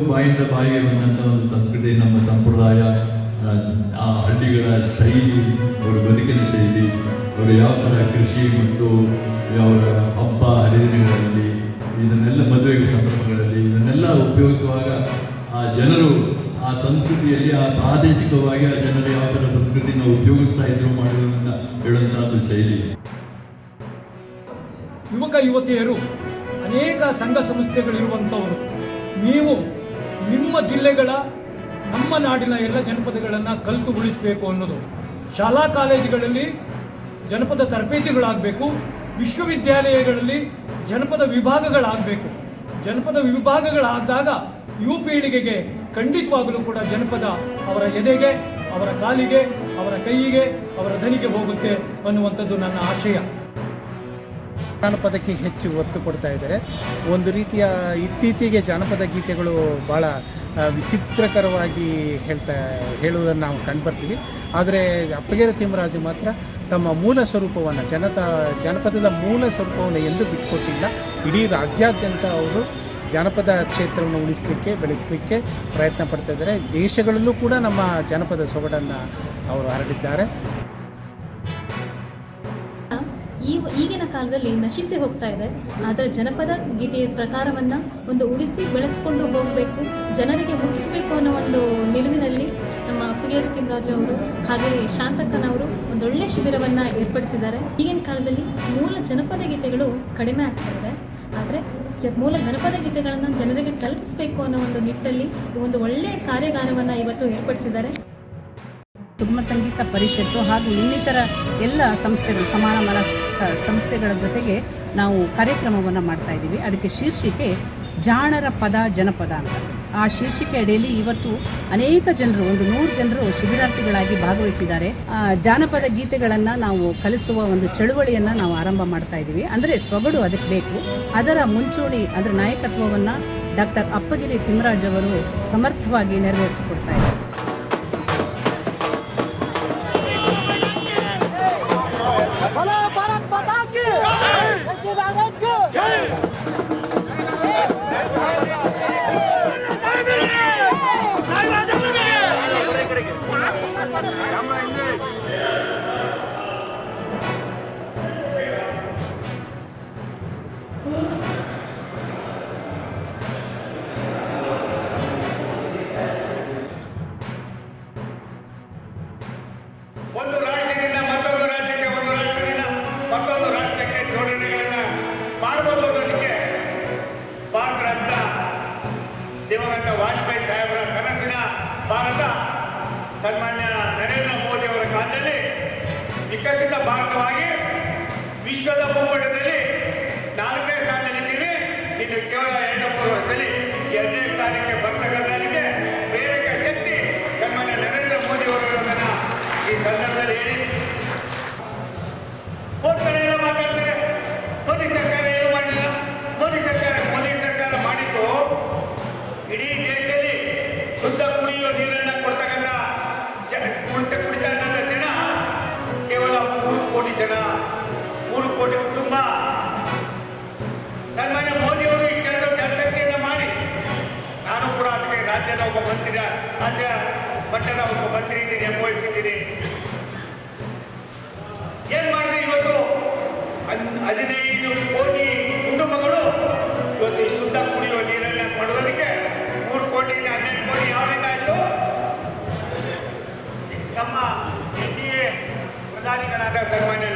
ಬಾಯಿಂದ ಬಾಯಿಗೆ ಬಂದಂಥ ಒಂದು ಸಂಸ್ಕೃತಿ, ನಮ್ಮ ಸಂಪ್ರದಾಯ, ಆ ಹಳ್ಳಿಗಳ ಶೈಲಿ, ಅವರ ಬದುಕಿನ ಶೈಲಿ, ಅವರು ಯಾವ ಥರ ಕೃಷಿ ಮತ್ತು ಅವರ ಹಬ್ಬ ಹರಿದಿನಗಳಲ್ಲಿ, ಇದನ್ನೆಲ್ಲ ಮದುವೆ ಸಂದರ್ಭಗಳಲ್ಲಿ ಇದನ್ನೆಲ್ಲ ಉಪಯೋಗಿಸುವಾಗ ಆ ಜನರು ಆ ಸಂಸ್ಕೃತಿಯಲ್ಲಿ ಆ ಪ್ರಾದೇಶಿಕವಾಗಿ ಆ ಜನರು ಯಾವ ಥರ ಸಂಸ್ಕೃತಿನ ಉಪಯೋಗಿಸ್ತಾ ಇದ್ರು ಮಾಡುವುದನ್ನು ಹೇಳುವಂಥ ಒಂದು ಶೈಲಿ. ಯುವಕ ಯುವತಿಯರು ಅನೇಕ ಸಂಘ ಸಂಸ್ಥೆಗಳಿರುವಂಥವರು, ನೀವು ನಿಮ್ಮ ಜಿಲ್ಲೆಗಳ ನಮ್ಮ ನಾಡಿನ ಎಲ್ಲ ಜನಪದಗಳನ್ನು ಕಲಿತು ಉಳಿಸಬೇಕು ಅನ್ನೋದು. ಶಾಲಾ ಕಾಲೇಜುಗಳಲ್ಲಿ ಜನಪದ ತರಬೇತಿಗಳಾಗಬೇಕು, ವಿಶ್ವವಿದ್ಯಾಲಯಗಳಲ್ಲಿ ಜನಪದ ವಿಭಾಗಗಳಾಗಬೇಕು. ಜನಪದ ವಿಭಾಗಗಳಾದಾಗ ಯುವ ಪೀಳಿಗೆಗೆ ಖಂಡಿತವಾಗಲೂ ಕೂಡ ಜನಪದ ಅವರ ಎದೆಗೆ, ಅವರ ಕಾಲಿಗೆ, ಅವರ ಕೈಯಿಗೆ, ಅವರ ದನಿಗೆ ಹೋಗುತ್ತೆ ಅನ್ನುವಂಥದ್ದು ನನ್ನ ಆಶಯ. ಜಾನಪದಕ್ಕೆ ಹೆಚ್ಚು ಒತ್ತು ಕೊಡ್ತಾ ಇದ್ದಾರೆ. ಒಂದು ರೀತಿಯ ಇತ್ತೀಚೆಗೆ ಜಾನಪದ ಗೀತೆಗಳು ಭಾಳ ವಿಚಿತ್ರಕರವಾಗಿ ಹೇಳುವುದನ್ನು ನಾವು ಕಂಡುಬರ್ತೀವಿ. ಆದರೆ ಅಪ್ಪಗೆರೆ ತಿಮ್ಮರಾಜು ಮಾತ್ರ ತಮ್ಮ ಮೂಲ ಸ್ವರೂಪವನ್ನು ಜಾನಪದದ ಮೂಲ ಸ್ವರೂಪವನ್ನು ಎಂದೂ ಬಿಟ್ಟುಕೊಟ್ಟಿಲ್ಲ. ಇಡೀ ರಾಜ್ಯಾದ್ಯಂತ ಅವರು ಜಾನಪದ ಕ್ಷೇತ್ರವನ್ನು ಉಳಿಸಲಿಕ್ಕೆ, ಬೆಳೆಸಲಿಕ್ಕೆ ಪ್ರಯತ್ನ ಪಡ್ತಾ ಇದ್ದಾರೆ. ದೇಶಗಳಲ್ಲೂ ಕೂಡ ನಮ್ಮ ಜಾನಪದ ಸೊಗಡನ್ನು ಅವರು ಹರಡಿದ್ದಾರೆ. ಈಗಿನ ಕಾಲದಲ್ಲಿ ನಶಿಸಿ ಹೋಗ್ತಾ ಇದೆ. ಆದರೆ ಜನಪದ ಗೀತೆಯ ಪ್ರಕಾರವನ್ನು ಒಂದು ಉಳಿಸಿ ಬೆಳೆಸ್ಕೊಂಡು ಹೋಗಬೇಕು, ಜನರಿಗೆ ಮುಟ್ಟಿಸಬೇಕು ಅನ್ನೋ ಒಂದು ನಿಲುವಿನಲ್ಲಿ ನಮ್ಮ ಅಪ್ಪಗೆರೆ ತಿಮ್ಮರಾಜು ಅವರು ಹಾಗೆ ಶಾಂತಕ್ಕನವರು ಒಂದೊಳ್ಳೆ ಶಿಬಿರವನ್ನು ಏರ್ಪಡಿಸಿದ್ದಾರೆ. ಈಗಿನ ಕಾಲದಲ್ಲಿ ಮೂಲ ಜನಪದ ಗೀತೆಗಳು ಕಡಿಮೆ ಆಗ್ತಾ ಇದೆ. ಆದರೆ ಮೂಲ ಜನಪದ ಗೀತೆಗಳನ್ನು ಜನರಿಗೆ ತಲುಪಿಸಬೇಕು ಅನ್ನೋ ಒಂದು ನಿಟ್ಟಲ್ಲಿ ಒಂದು ಒಳ್ಳೆಯ ಕಾರ್ಯಾಗಾರವನ್ನು ಇವತ್ತು ಏರ್ಪಡಿಸಿದ್ದಾರೆ. ಕುಟುಂಬ ಸಂಗೀತ ಪರಿಷತ್ತು ಹಾಗೂ ಇನ್ನಿತರ ಎಲ್ಲ ಸಂಸ್ಥೆಗಳು, ಸಮಾನ ಮನ ಸಂಸ್ಥೆಗಳ ಜೊತೆಗೆ ನಾವು ಕಾರ್ಯಕ್ರಮವನ್ನು ಮಾಡ್ತಾ ಇದ್ದೀವಿ. ಅದಕ್ಕೆ ಶೀರ್ಷಿಕೆ ಜಾಣರ ಪದ ಜನಪದ ಅಂತ. ಆ ಶೀರ್ಷಿಕೆ ಅಡಿಯಲ್ಲಿ ಇವತ್ತು ಅನೇಕ ಜನರು, 100 ಜನರು ಶಿಬಿರಾರ್ಥಿಗಳಾಗಿ ಭಾಗವಹಿಸಿದ್ದಾರೆ. ಜಾನಪದ ಗೀತೆಗಳನ್ನು ನಾವು ಕಲಿಸುವ ಒಂದು ಚಳುವಳಿಯನ್ನು ನಾವು ಆರಂಭ ಮಾಡ್ತಾ ಇದ್ದೀವಿ. ಅಂದರೆ ಸೊಗಡು ಅದಕ್ಕೆ ಬೇಕು. ಅದರ ಮುಂಚೂಣಿ, ಅದರ ನಾಯಕತ್ವವನ್ನು ಡಾಕ್ಟರ್ ಅಪ್ಪಗೆರೆ ತಿಮ್ಮರಾಜ್ ಅವರು ಸಮರ್ಥವಾಗಿ ನೆರವೇರಿಸಿಕೊಡ್ತಾ ಇದ್ದಾರೆ. ಒಂದು ರಾಜ್ಯದಿಂದ ಮತ್ತೊಂದು ರಾಜ್ಯಕ್ಕೆ, ಒಂದು ರಾಷ್ಟ್ರದಿಂದ ಮತ್ತೊಂದು ರಾಷ್ಟ್ರಕ್ಕೆ ಜೋಡಣೆಗಳನ್ನು ಮಾಡಬಹುದು ಅನ್ನೋದಕ್ಕೆ ಭಾರತ ರತ್ನ ದಿವಂಗತ ವಾಜಪೇಯಿ ಸಾಹೇಬರ ಕನಸಿನ ಭಾರತ ಸನ್ಮಾನ್ಯ ನರೇಂದ್ರ ಮೋದಿ ಅವರ ಕಾಲದಲ್ಲಿ ವಿಕಸಿತ ಭಾರತವಾಗಿ ವಿಶ್ವದ ಭೂಪಟದಲ್ಲಿ 4ನೇ ಸ್ಥಾನದಲ್ಲಿದ್ದೀವಿ. ಇನ್ನು ಕೇವಲ 2-3 ವರ್ಷದಲ್ಲಿ 2ನೇ ಸ್ಥಾನಕ್ಕೆ ಬರ್ತಕ್ಕಂಥದಕ್ಕೆ ಪ್ರೇರಕ ಶಕ್ತಿ ಸನ್ಮಾನ್ಯ ನರೇಂದ್ರ ಮೋದಿ ಅವರನ್ನು ಈ ಸಂದರ್ಭದಲ್ಲಿ ಹೇಳಿ. ಹೋದ ಕಡೆ ಎಲ್ಲ ಮಾತಾಡ್ತಾರೆ, ಮೋದಿ ಸರ್ಕಾರ ಏನು ಮಾಡಲಿಲ್ಲ. ಮೋದಿ ಸರ್ಕಾರ ಮಾಡಿದ್ದು ಇಡೀ ದೇಶದಲ್ಲಿ ಶುದ್ಧ ಕುಡಿಯುವ ನೀರನ್ನು ಕೊಡ್ತಕ್ಕಂಥ ಕುಡಿತಕ್ಕಂಥ ಜನ ಕೇವಲ 3 ಕೋಟಿ ಜನ, 3 ಕೋಟಿ ಕುಟುಂಬ. ಸನ್ಮಾನ್ಯ ಮೋದಿ ಅವರು ಈ ಕೆಲಸ ಜನಶಕ್ತಿಯನ್ನು ಮಾಡಿ, ನಾನು ಕೂಡ ಅದಕ್ಕೆ ರಾಜ್ಯದ ಒಬ್ಬ ಮಂತ್ರಿ, ರಾಜ್ಯ ಮಟ್ಟದ ಒಬ್ಬ ಮಂತ್ರಿ ಇದ್ದೀನಿ, ಅನುಭವಿಸಿದ್ದೀನಿ. ಏನ್ ಮಾಡಿದ್ರೆ ಇವತ್ತು 15 ಕೋಟಿ ಕುಟುಂಬಗಳು ಇವತ್ತು ಈ ಶುದ್ಧ ಕುಡಿಯುವ ನೀರನ್ನು ಮಾಡುವುದಕ್ಕೆ 3 ಕೋಟಿಯಿಂದ 12 ಕೋಟಿ ಯಾವಾಗ ಆಯಿತು? ನಮ್ಮ NDA ಪ್ರಧಾನಿಗಳಾದ ಸನ್ಮಾನ್ಯ